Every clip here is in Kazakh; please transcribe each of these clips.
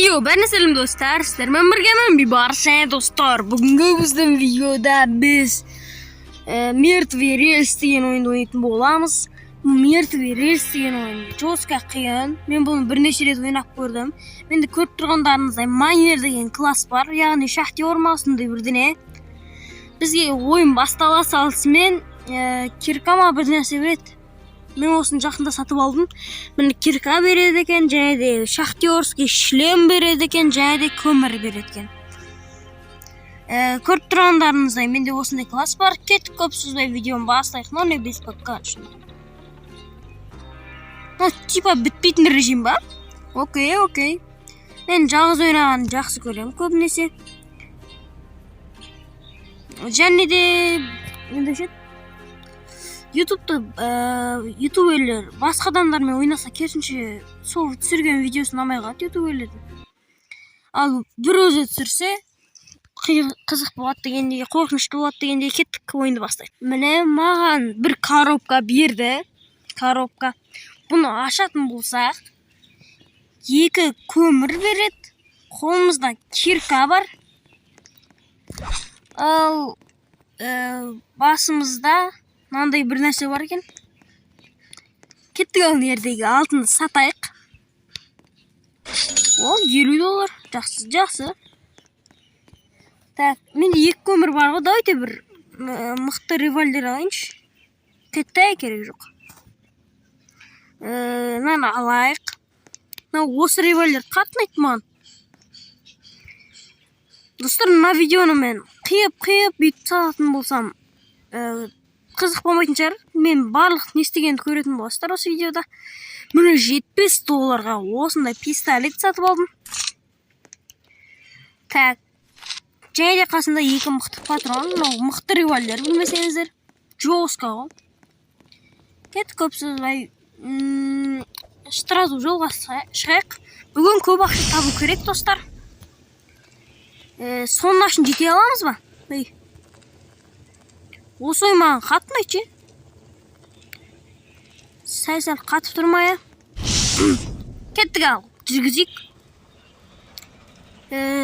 Yo, ben selam dostlar. Sizlerмен birgemen bir barcha dostlar. Bugungi bizning videoda biz Mертвый рельс degan o'yinni o'ynayotgan bo'lamiz. Mертвый рельс degan o'yin jo'sqa qiyin. Men buni bir necha rет o'ynab ko'rdim. Menda ko'rib turganlaringizdek Miner degan klass bor, ya'ni shaxtyor mavsumida birdine. Bizga o'yin bastala salsmen kirkama bir narsa beradi. Men osini жақында сатып алдым. Мені кирка береді екен, және де шахтерский шлем береді екен, және де көмір береді екен. Көріп тұрғандарыңыздай менде осындай класс бар. Кетіп көп сөзбей видеоны бастайық. Но не без подкаст. Типа бітпейтін режим ба? Окей. Мен жалғыз ойнағанды жақсы көремін көбінесе. Және де ютуберлер басқа адамдармен ойнаса керісінше сол түсірген видеосын алмай қалады ютуберлердің. Ал бір өзі түсірсе қызық болады дегенде, қорқынышты болады дегенде кеттік ойынды бастайды. Міне маған бір коробка берді. Коробка. Бұны ашатын болсақ, 2 көмір береді. Қолымызда кирка бар. Ал басымызда мынандай бір нәрсе бар екен. Кеттік ал жердегі алтынды сатайық. О, $50. Жақсы. Так, менде 2 көмір бар ғой, давайте бір мықты револьвер алайыншы. Кетті керек жоқ. Мынаны алайық. Осы револьвер қатынайды маған. Достар, мына видеоны мен қиып бүйтіп салатын болсам, қызық болмайтын шығар. Мен барлық не істегенді көретін боласыздар осы видеода. Міне $70 осындай пистолет сатып алдым. Так, және де қасында 2 мықты патрон, мықты револьвер білмесеңіздер. Жосқа ғой. Кеттік көп сөзбай сразу жолға шығайық. Бүгін көп ақша табу керек достар. Соның ашын жете аламыз ба? Осы ой маған қатынайды. Сәл қатып тұрмай. Кеттік ал, жүргізейік.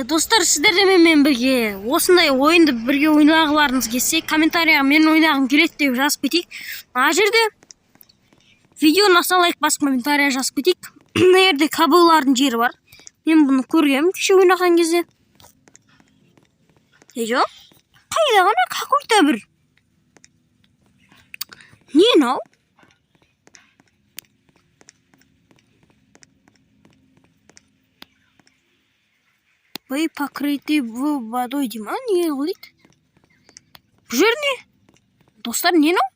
Достар, сіздер де менімен бірге осындай ойынды бірге ойнағыларыңыз келсе, комментарияға мен ойнағым келеді деп жазып кетейік. Ана жерде видеоны аса лайк басып комментария жазып кетейік. Мына жерде кабылардың жері бар. Мен бұны көргенмін кеше ойнаған кезде. Жоқ? Қайда ғана какой-то бір. Не мынау? Вы покрыты водой дейм, а не қылайды? Бұл жер не? Достар, не мынау?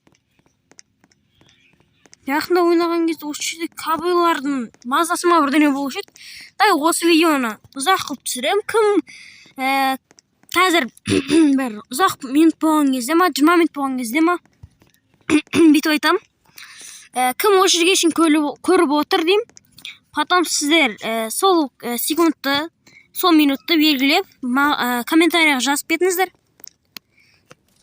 Жақында ойнаған кезде осы жерде кабелардың мазасыма бірдеңе болушы еді. Осы видеоны ұзақ қылып түсірем. Кім қазір бір ұзақ минут болған кезде ма, 20 минут болған кезде ма, бүйтіп айтам. Кім осы жерге шейін көріп отыр дейм. Потом сіздер сол секундты, сол минутты белгілеп комментарияға жазып кетіңіздер.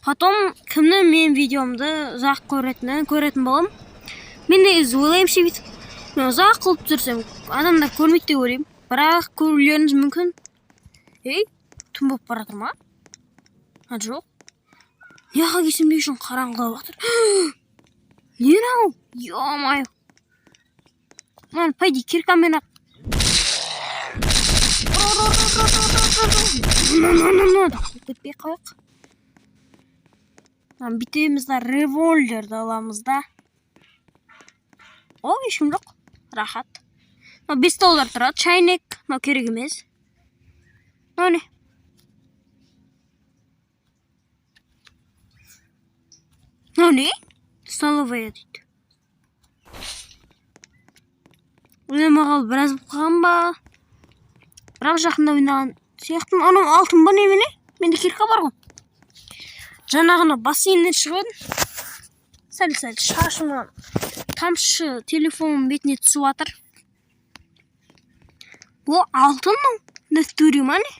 Потом кімні мен видеомды ұзақ көретін болам. Мен негізі ойлаймын бүйтіп. Мен ұзақ қылып түсірсем, адамдар көрмейді деп ойлаймын. Бірақ көрулеріңіз мүмкін. Түн болып бара жатыр ма? Жоқ. Яға келсем не үшін қараңғылап жатыр? Не мынау? Ё-мое. Маған пойди киркамен ақ. Кетпей қойық. Бүйтемізді револьверді аламыз да. О, ешкім жоқ. Рахат. $5 тұрады. Чайник. Керек емес. Не? Не? Столовая дейді. Ойнамағалы біраз бұққан ба? Бірақ жақында ойнаған сияқтым. Анау алтын ба немене? Менде кирка бар ғой. Жаңағына бассейннен шығып едім. Сәл шашымнан тамшы телефонның бетіне түсіп жатыр. О, алтын мынау. Натуре ма не?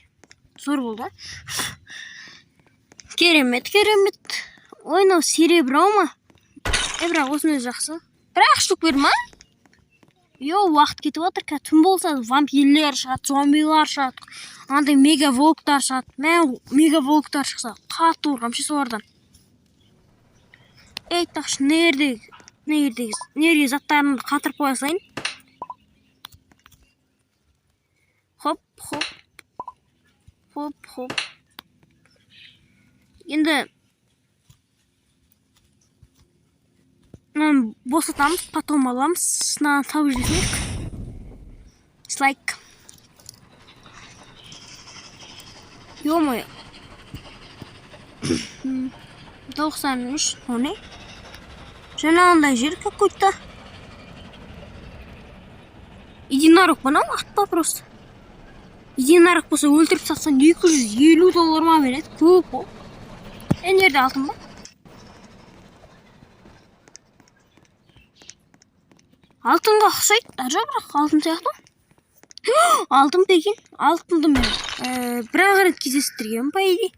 Зор болды. Керемет. Ойнау серебро ма? Бірақ осыны жақсы. Бірақ штук бер ма? уақыт кетіп жатыр. Түн болса вампирлер шығады, зомбилар шығады. Андай мегаволктар шығады. Мегаволктар шықса, қатты ұрғамшы солардан. Тақшы, нереге заттарын қатырып қоя салайын. Хоп. Енді босатамыз, потом аламыз, сынаны тауып жесек. Слайк. Ё-моё. 93, о не? Жаңағындай жер какой-то. Единорог па мынау атпа просто. Единорог болса өлтіріп сатсаң $250 ма береді. Көп ол. Жерде алтын ба? Алтынға ұқсайды, бірақ алтын сияқты. Алтын деген, алтынды мен бірақ рет кездестіргенмін по идее.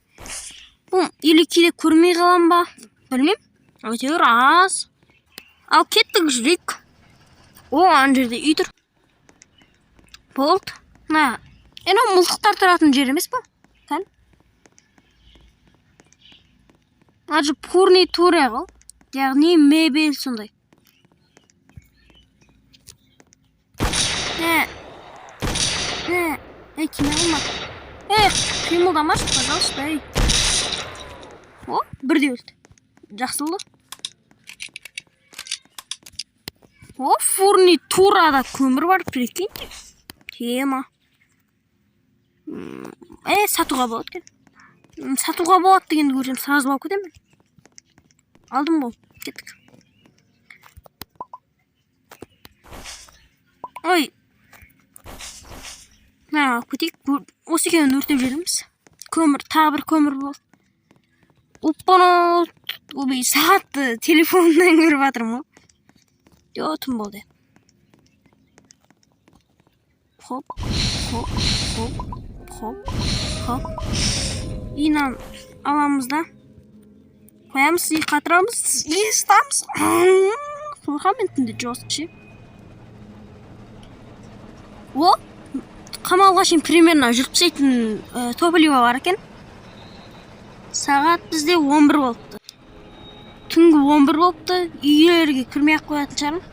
Бұл или кейде көрмей қалам ба? Білмеймін. Әйтеуір аз. Ал кеттік жүрейік. Ана жерде үй тұр. Болды. Мылтықтар тұратын жер емес па? Ажы пурный туре ғой. Яғни мебель сондай. Қимылдамашы, пожалуйста. Бірде өлді. Жақсы болды. Фурнитурада көмір бар, прикиньте. Тема. Сатуға болады кен. Сатуға болады дегенді көрсем, сразу алып кетемін. Алдым бол, кеттік. Ой. Көтейік, осы екеуін өртеп жеріміз. Көмір, тағы бір көмір болды. Оппано, обей сағатты телефонынан көріп атырмын. Түн болды. Хоп. Инан аламыз да. Қоямыз, қатырамыз, естамыз. Қойқамен түнді жосқышы. Қамалға шейін примерно жүртсейтін топливо бар екен. Сағат бізде 11 болыпты. Түнгі 11 болыпты. Үйлерге кірмей қоятын шығармын.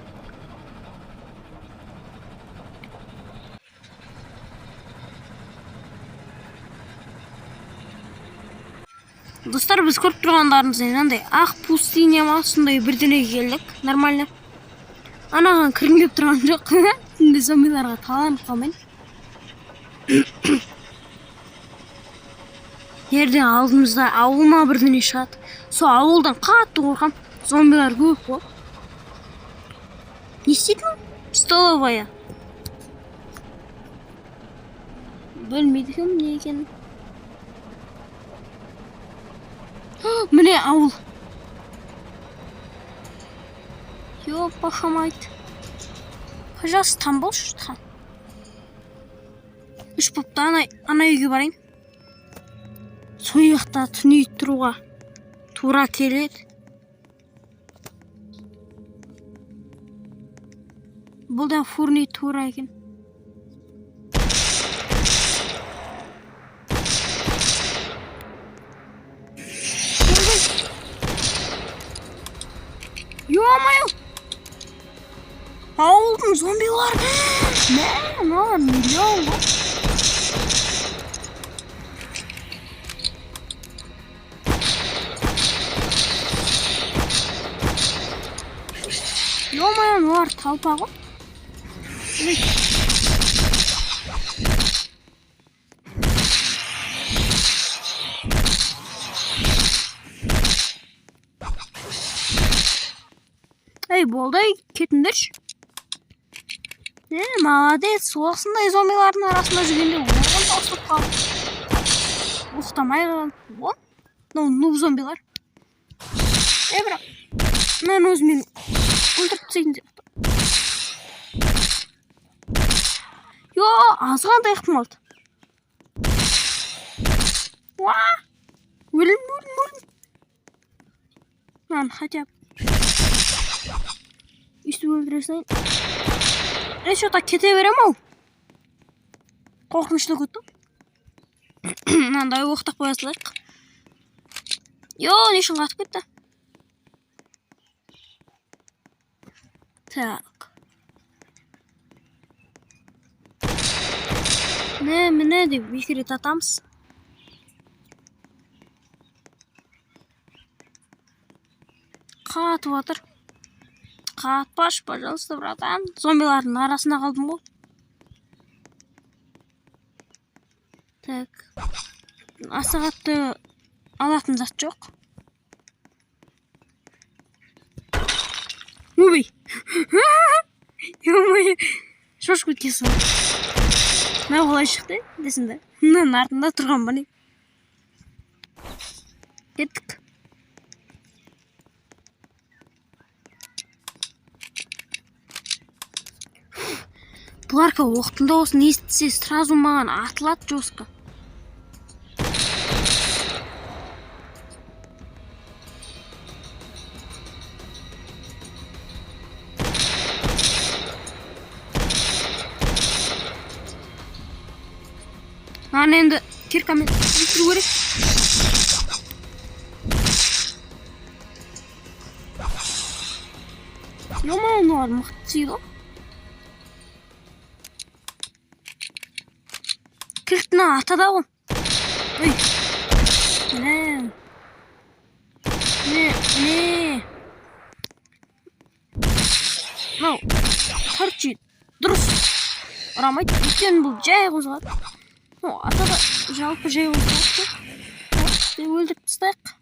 Достар, біз көріп тұрғандарымыздан андай ақ пустыня ма сондай бірдеңеге келдік. Нормально. Анаған кірмеп тұрған жоқ. Түнде зомбиларға таланып қалмайын. Жерден алдымызда ауыл ма бірдеңе шығады. Сол ауылдан қатты қорқам. Зомбилар көп қой. Не істейтін? Столовая. Білмейді кім не екенін. Міне ауыл. Пахамайды. Пожалуйста, там болшы. Үш попта ана үйге барайын. Сояқта түней тұруға тура келеді. Бұл да фурни тура екен. Ё-моё! Ауылдың зомбилар. Мыналар миллион ғой. Ё-моё, мыналар толпа ғой. Болды, кетіндірші. Молодец, осындай зомбилардың арасында жүргенде оған таусып қалды. Ұқтамай қалды. Нуб зомбилар. Бірақ, мен өзімен өлтіріп тсейін деп. Азғандай ықтымалды. Өлім. Хотя Üstü öldürürsen Что-то кете берем ау. Коркунучтуу көтү. Мындай октоп коя салайык. Не үшін қатып кетті? Так. Міне деп екі рет атамыз. Қатып атыр. Қатпаш, пожалуйста, братан. Зомбилардың арасына қалдым ғой. Так. Асығатты алатын зат жоқ. Ой. Ё-моё. Шошып кеткенсің. Мына қалай шықты десің де. Мынаның артында тұрған ба не? Кеттік. Бұларка оқтында осын естісе, сразу маған атылады жосқа. Маған енді киркамен өлтіру керек. Ё-моё, мықты тиді. Кілтіні атады ғой. Ой. Не. Мынау, короче, дұрыс ұрамайды. Өйткені бұл жай қозғады. Атада жалпы жай қозғады. Өлдіріп тастайық.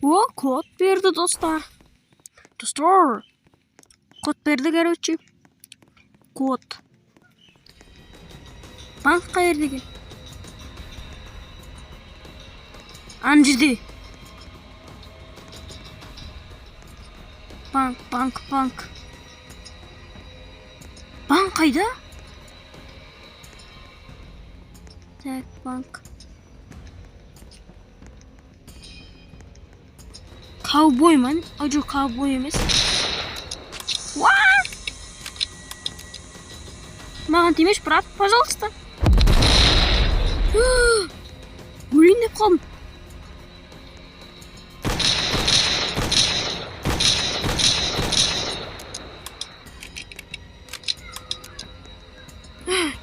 О, код берді, достар. Код берді, короче. Код. Банк қайыр деген. Ана жерде. Банк. Банк қайда? Так, банк. Ковбой ман? Жоқ, ковбой емес. Маған тимеш, брат, пожалуйста. Өлейін деп қалдым.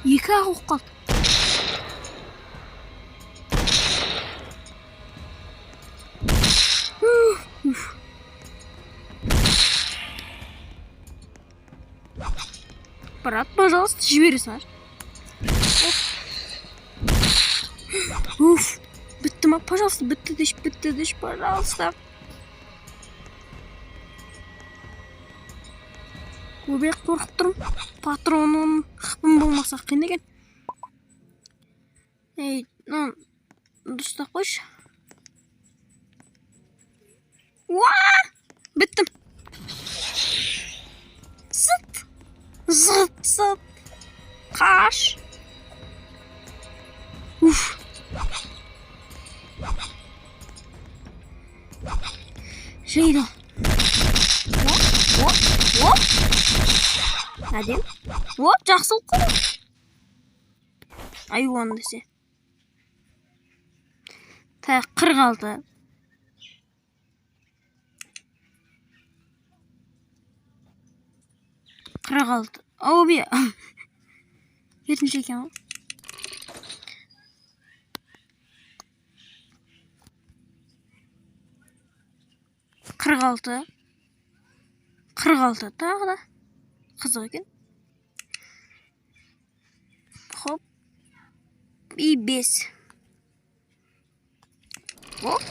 Екі ақ оқ қалды. Брат, пожалуйста, жібере сар. Бітті ма? Пожалуйста, бітті деш, пожалуйста. Өбек қорқып тұрмын. Патроным қықпым болмаса қиын екен. Дұрыстап қойшы. Біттім. Зыт. Қаш. Жейді. Әдем. Жақсылық қой. Айуан десе. Так, 46. Ау бе. Жетінші екен ғой. 46. 46 тағы да. Қызық екен. Хоп. И 5. Оп.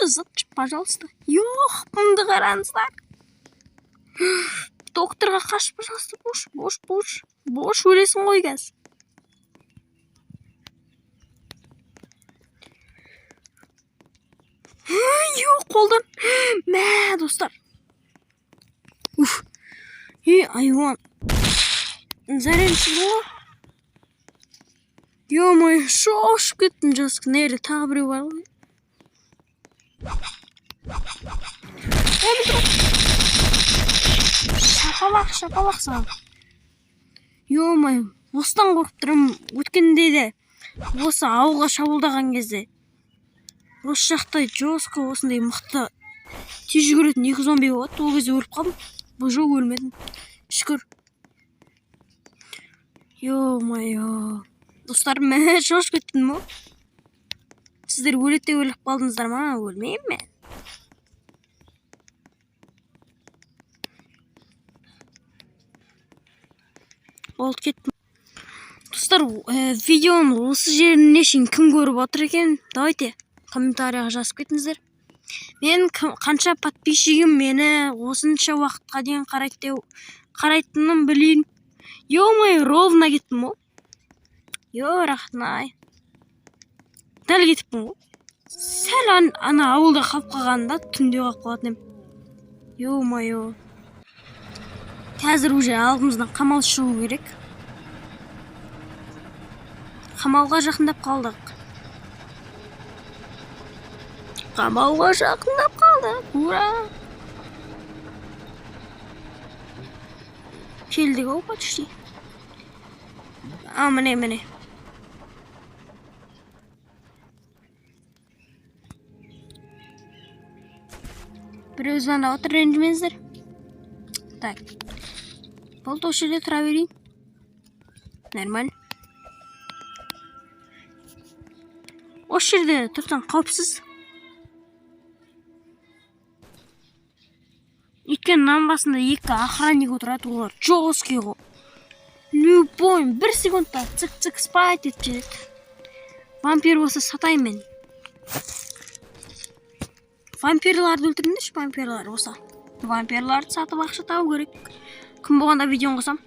Зытшы, пожалуйста. Ёх, бұнды қараңыздар. Докторға қаш, пожалуйста, бош, өлесің ғой қазір. Ёх, қолдан. Мә, достар. Айуан. Заренші ғой. Ё-мой, шошып кеттім жасық. Нері тағы біреу бар ғой. Шапалақ саған. Йомай, осыдан қорқып тұрмын. Өткенде де осы ауылға шабуылдаған кезде осы жақта жосқы осындай мықты тез жүгіретін 2 зомби болады. Ол кезде өліп қалдым. Бұл жоқ өлмедім. Шүкір. Йо-майо. Достар, мен шошып кеттім ме? Сіздер өледі деп ойлап қалдыңыздар ма? Өлмеймін мен. Болып кеттім. Достар, видеоның осы жеріне шейін кім көріп отыр екен? Давайте комментарияға жазып кетіңіздер. Мен қанша подписчигім мені осынша уақытқа дейін қарайтынын білейін. Йо-май, ровно кеттім о. Йо, рахмай. Дәл кетіппін ғой. Сәл ана ауылда қалып қалғанда түнде қалып қалатын ем. Йо-майо. Қазір уже алдымыздан қамал шығу керек. Қамалға жақындап қалдық. Ура! Келдік ау почти. Міне. Біреу звондап отыр, ренжімеңіздер. Так. Болды, осы жерде тұра берейін. Нормально. Осы жерде тұрсаң қауіпсіз. Өйткені мынаның басында 2 охранник отырады, олар жосткий ғой. Любой 1 секундта цик-цик спайт етіп жетеді. Вампир болса сатайын мен. Вампирларды өлтіріңдерші, вампирлар болса. Вампирларды сатып ақша табу керек. Кім болғанда видеоны қосам.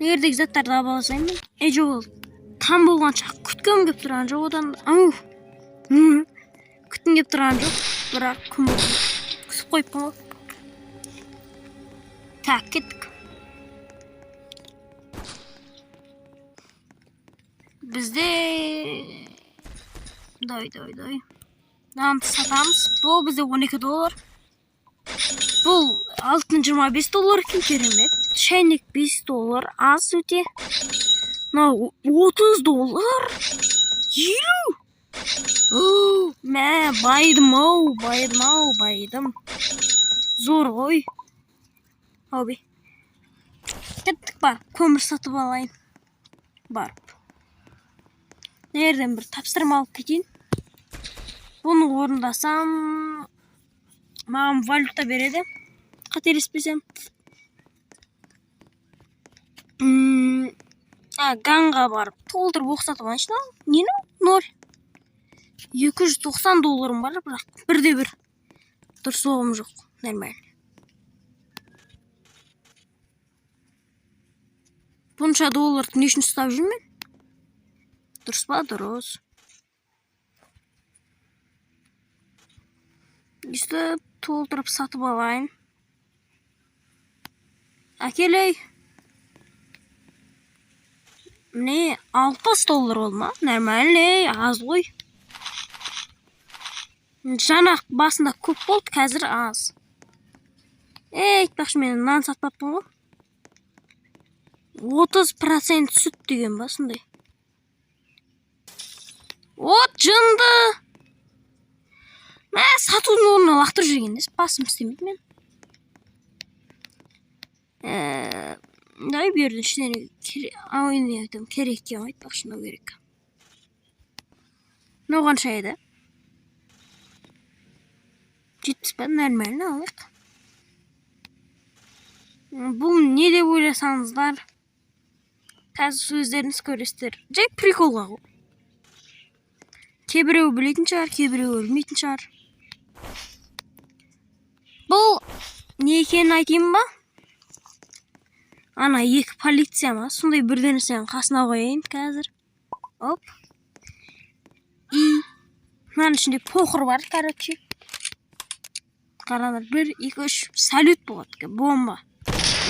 Егердегі заттарды абаласайын мен. Жоқ, там болғанша күткім кеп тұрған жоқ одан. Күткім кеп тұрған жоқ. Бірақ кім болған. Күсіп қойыппын ғой. Так, кеттік. Бізде... Дай. Нанты сатамыз. Бұл бізде $12. Бұл алтын $25 екен, керемет. Шайнек $5. Аз өте. $30. 50. Мә, байдым. Зор ғой. Оби. Кеттік бар, көмір сатып алайын. Барып. Нерден бір тапсырма алып кетейін. Бұны орындасам, маған валюта береді. Қателеспесем. Ганға барып, толтырып оқсатып алайыншы. Нені? 0. $290 бар, бірақ бірде-бір. Дұрыс оғым жоқ. Нормально. Бұнша долларды не үшін ұстап жүрмін? Дұрыс па? Дұрыс. Үсті толтырып сатып алайын. Әкелей. Міне $60 болма. Нормально, аз ғой. Жаңа басында көп болды, қазір аз. Айтпақшы, мен нан сатпаппын ғой. 30% сүт деген ба сондай. От жынды. Мә, сатудың орнына лақтырып жүргендес, басым істемейді мен. Дай берді ішіне ойын айтам, керек екен айтпақшы, мынау керек. Мынау қанша еді? 70 нормально алайық. Бұл не деп ойласаңыздар? Қазір өздеріңіз көресіздер. Жай приколға ғой. Кейбіреу білетін шығар, кейбіреу өлмейтін шығар. Бұл не екенін айтайын ба? Ана 2 полиция ма? Сондай бірден сен қасына қояйын қазір. Оп. Мынаның ішінде похыр бар, короче. Қараңдар, 1, 2, 3 салют болады, бомба.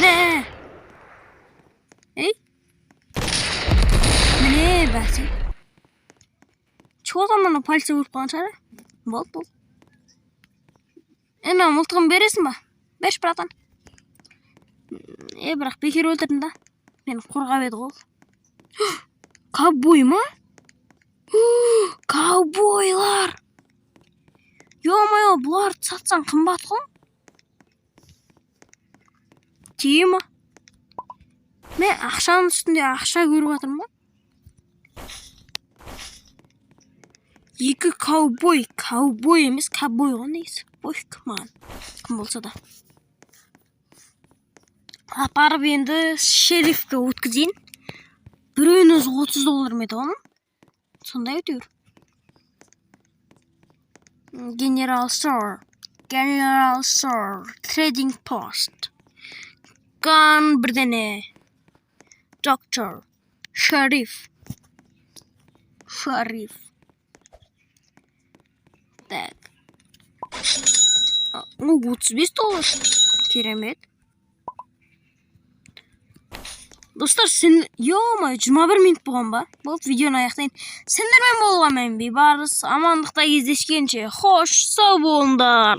Не? Міне бәсе. Чоғыдан мұны полиция өліп қалған шығар? Болды. Ena мылтығын бересің ба? Берші, братан. Бірақ бекер өлтірдің да. Мені қорғап еді ғой. Ковбой ма? Ковбойлар! Ё-моё, бұларды сатсаң қымбат қой. Тие ма? Мен ақшаның үстінде ақша көріп жатырмын ба? Екі ковбой. Ковбой емес, ковбой ғой несі. Пофиг маған. Кім болса да. Апарып енді шерифке өткізейін. Біреуін өзі $30 ма еді оның? Сондай өтеуір. General Store. General Store. Trading Post. Gun бірдене. Doctor. Sheriff. Sheriff. Так. $35. Керемет. Достар, сен... Ё-моё, 21 минут болған ба? Болды, видеоны аяқтайын. Сендермен болған мен бейбарыс. Амандықта кездескенше. Хош, сау болыңдар.